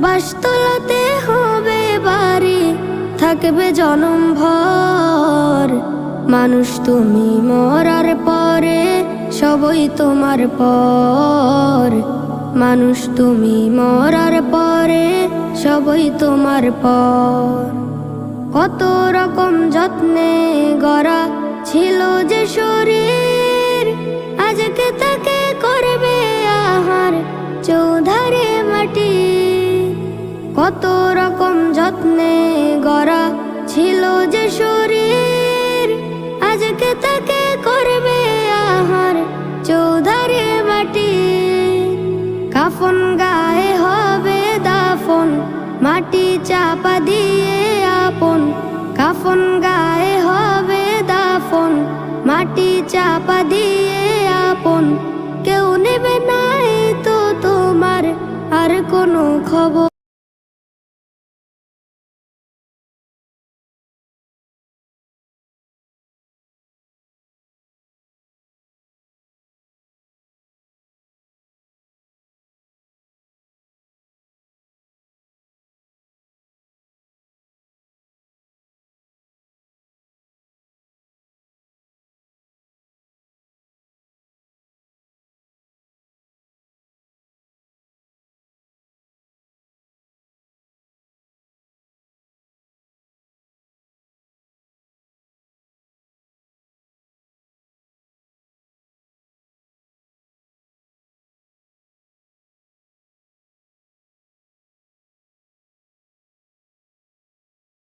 বাসতলাতে হবে বাড়ি, থাকবে জনম ভর। মানুষ তুমি মরার পরে সবই তোমার পর। মানুষ তুমি মরার পরে সবই তোমার পর। কত রকম যত্নে গড়া ছিল যে শরীর, আজকে তাকে করবে আহার চৌধারে মাটি। কত রকম যত্নে গড়া ছিল যে শরীর, আজকে তাকে করবে আহার চৌধারে মাটি। কাফন গায়ে হবে দাফন, মাটি চাপা দিয়ে